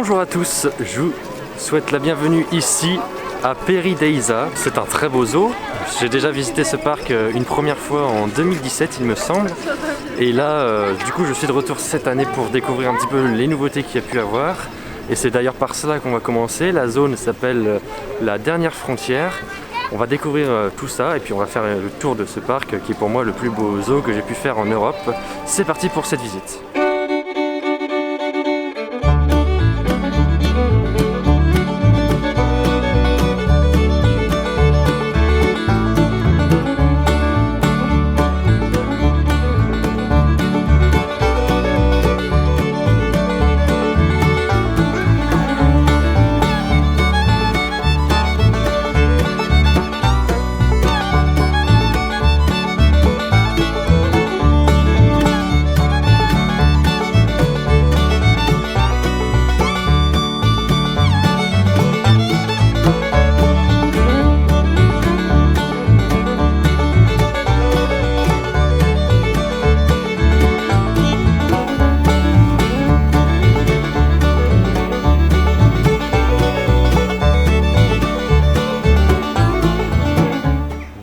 Bonjour à tous, je vous souhaite la bienvenue ici à Paradise. C'est un très beau zoo. J'ai déjà visité ce parc une première fois en 2017 il me semble. Et là du coup je suis de retour cette année pour découvrir un petit peu les nouveautés qu'il y a pu avoir. Et c'est d'ailleurs par cela qu'on va commencer. La zone s'appelle la dernière frontière. On va découvrir tout ça et puis on va faire le tour de ce parc qui est pour moi le plus beau zoo que j'ai pu faire en Europe. C'est parti pour cette visite.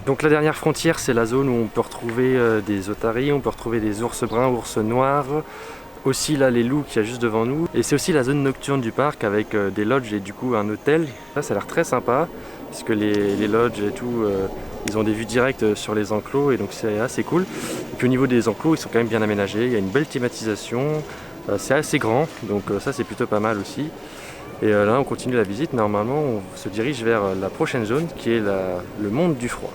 Donc la dernière frontière, c'est la zone où on peut retrouver des otaries, on peut retrouver des ours bruns, ours noirs, aussi là les loups qu'il y a juste devant nous. Et c'est aussi la zone nocturne du parc avec des lodges et du coup un hôtel. Là ça a l'air très sympa puisque les lodges et tout, ils ont des vues directes sur les enclos et donc c'est assez cool. Et puis au niveau des enclos, ils sont quand même bien aménagés, il y a une belle climatisation, c'est assez grand donc ça c'est plutôt pas mal aussi. Et là on continue la visite, normalement on se dirige vers la prochaine zone qui est le monde du froid.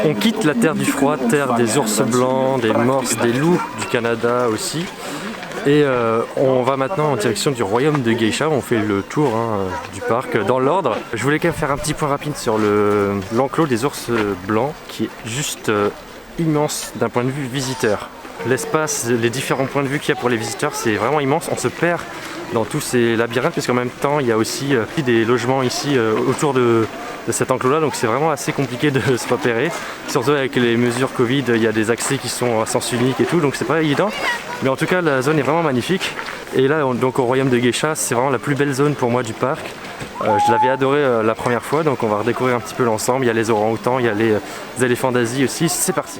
On quitte la terre du froid, terre des ours blancs, des morses, des loups du Canada aussi. Et on va maintenant en direction du royaume de Geisha. On fait le tour du parc dans l'ordre. Je voulais quand même faire un petit point rapide sur l'enclos des ours blancs qui est juste immense d'un point de vue visiteur. L'espace, les différents points de vue qu'il y a pour les visiteurs, c'est vraiment immense. On se perd dans tous ces labyrinthes puisqu'en même temps il y a aussi des logements ici autour de cet enclos là, donc c'est vraiment assez compliqué de se repérer, surtout avec les mesures Covid. Il y a des accès qui sont à sens unique et tout, donc c'est pas évident, mais en tout cas la zone est vraiment magnifique. Et là donc au royaume de Geisha, c'est vraiment la plus belle zone pour moi du parc. Je l'avais adoré la première fois, donc on va redécouvrir un petit peu l'ensemble. Il y a les orang-outans, il y a les éléphants d'Asie aussi, c'est parti.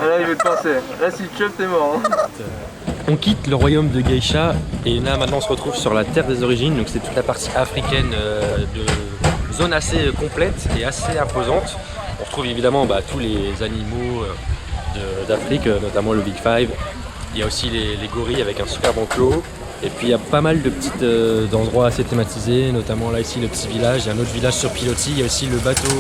Ah là, il veut te penser. Là, si tu chopes, t'es mort. Hein. On quitte le royaume de Geisha et là maintenant on se retrouve sur la terre des origines, donc c'est toute la partie africaine de zone assez complète et assez imposante. On retrouve évidemment tous les animaux d'Afrique, notamment le Big Five. Il y a aussi les gorilles avec un superbe enclos. Et puis il y a pas mal de petits endroits assez thématisés, notamment là ici le petit village, il y a un autre village sur pilotis, il y a aussi le bateau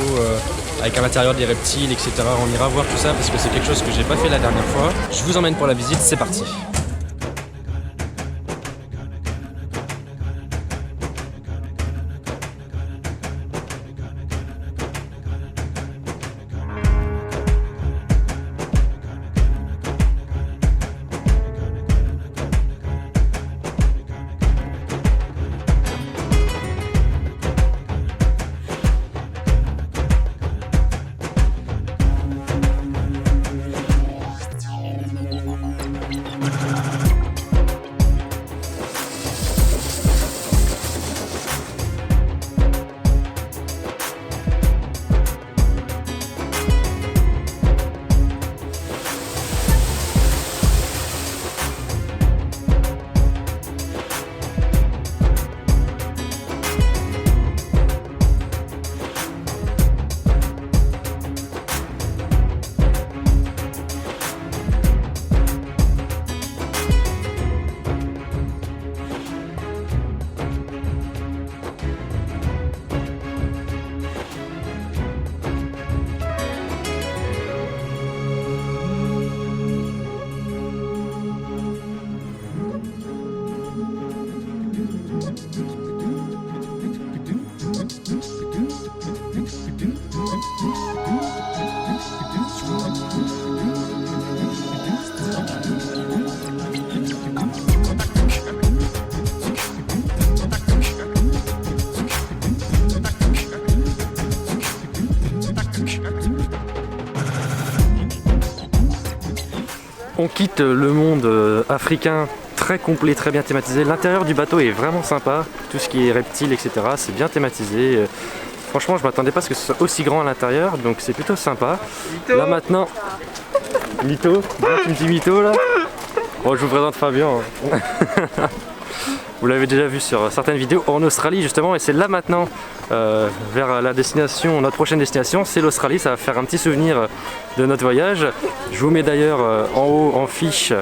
avec à l'intérieur des reptiles, etc. On ira voir tout ça parce que c'est quelque chose que j'ai pas fait la dernière fois. Je vous emmène pour la visite, c'est parti. On quitte le monde africain très complet, très bien thématisé. L'intérieur du bateau est vraiment sympa, tout ce qui est reptiles, etc. c'est bien thématisé. Franchement, je m'attendais pas à ce que ce soit aussi grand à l'intérieur, donc c'est plutôt sympa. Mytho. Là maintenant... Mytho. Tu me dis mytho là. Bon, je vous présente Fabien. Vous l'avez déjà vu sur certaines vidéos en Australie justement, et c'est là maintenant vers la destination, notre prochaine destination, c'est l'Australie. Ça va faire un petit souvenir de notre voyage. Je vous mets d'ailleurs en haut en fiche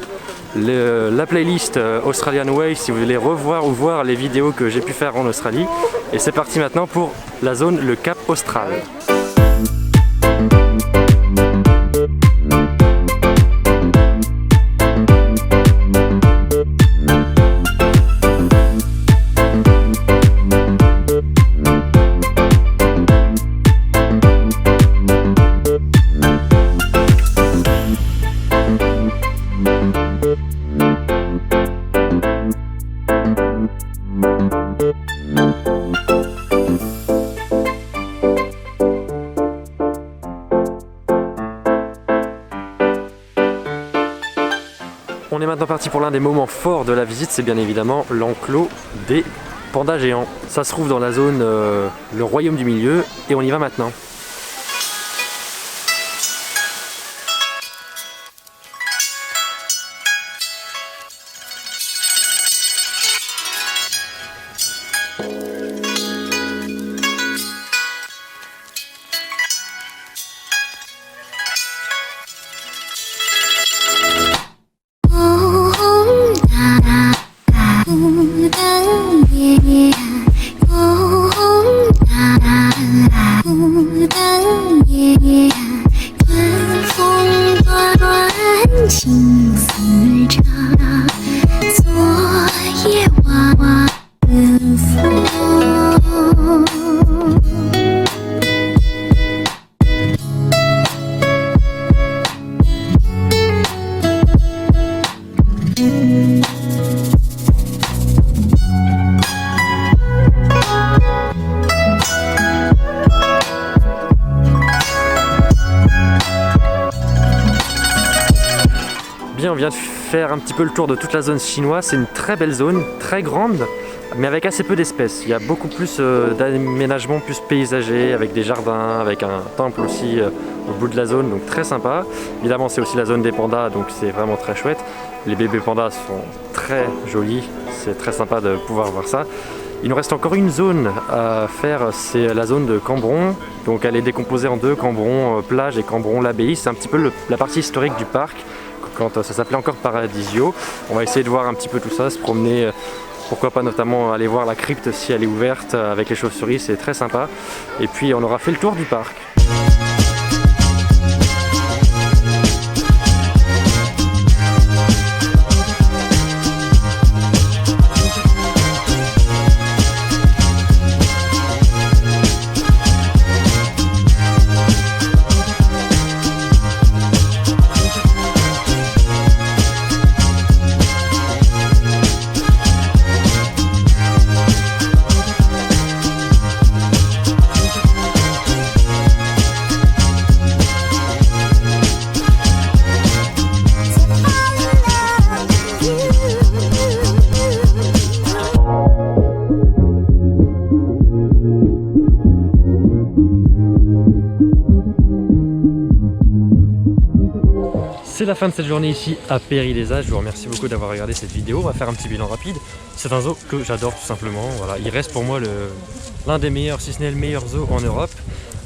la playlist Australian Way si vous voulez revoir ou voir les vidéos que j'ai pu faire en Australie. Et c'est parti maintenant pour la zone, le Cap Austral. On est maintenant parti pour l'un des moments forts de la visite, c'est bien évidemment l'enclos des pandas géants. Ça se trouve dans la zone le royaume du milieu et on y va maintenant. Bien, on vient de faire un petit peu le tour de toute la zone chinoise. C'est une très belle zone, très grande, mais avec assez peu d'espèces. Il y a beaucoup plus d'aménagements plus paysagers, avec des jardins, avec un temple aussi au bout de la zone, donc très sympa. Évidemment c'est aussi la zone des pandas, donc c'est vraiment très chouette. Les bébés pandas sont très jolis, c'est très sympa de pouvoir voir ça. Il nous reste encore une zone à faire, c'est la zone de Cambron. Donc elle est décomposée en deux, Cambron plage et Cambron l'abbaye. C'est un petit peu la partie historique du parc, quand ça s'appelait encore Paradisio. On va essayer de voir un petit peu tout ça, se promener, pourquoi pas notamment aller voir la crypte si elle est ouverte avec les chauves-souris, c'est très sympa. Et puis on aura fait le tour du parc. C'est la fin de cette journée ici à Péry-les-Âges. Je vous remercie beaucoup d'avoir regardé cette vidéo. On va faire un petit bilan rapide. C'est un zoo que j'adore tout simplement. Voilà, il reste pour moi l'un des meilleurs, si ce n'est le meilleur zoo en Europe.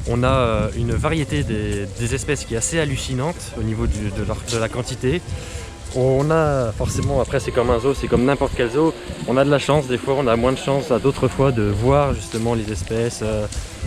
On a une variété des espèces qui est assez hallucinante au niveau de la quantité. On a forcément, après c'est comme un zoo, c'est comme n'importe quel zoo, on a de la chance, des fois on a moins de chance à d'autres fois de voir justement les espèces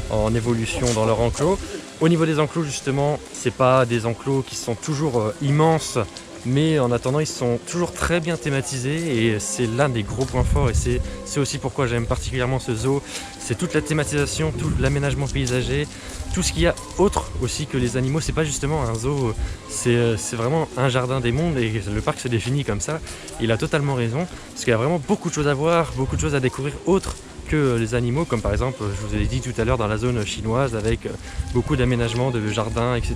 en évolution dans leur enclos. Au niveau des enclos justement, c'est pas des enclos qui sont toujours immenses, mais en attendant ils sont toujours très bien thématisés et c'est l'un des gros points forts et c'est aussi pourquoi j'aime particulièrement ce zoo. C'est toute la thématisation, tout l'aménagement paysager, tout ce qu'il y a autre aussi que les animaux. C'est pas justement un zoo, c'est vraiment un jardin des mondes et le parc se définit comme ça. Il a totalement raison parce qu'il y a vraiment beaucoup de choses à voir, beaucoup de choses à découvrir autres que les animaux, comme par exemple, je vous ai dit tout à l'heure, dans la zone chinoise avec beaucoup d'aménagements, de jardins, etc.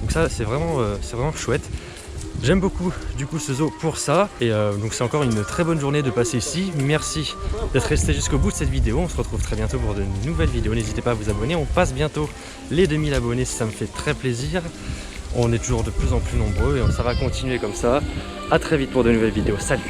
Donc ça c'est vraiment chouette. J'aime beaucoup du coup ce zoo pour ça et donc c'est encore une très bonne journée de passer ici. Merci d'être resté jusqu'au bout de cette vidéo. On se retrouve très bientôt pour de nouvelles vidéos. N'hésitez pas à vous abonner. On passe bientôt les 2000 abonnés, ça me fait très plaisir. On est toujours de plus en plus nombreux et ça va continuer comme ça. A très vite pour de nouvelles vidéos. Salut!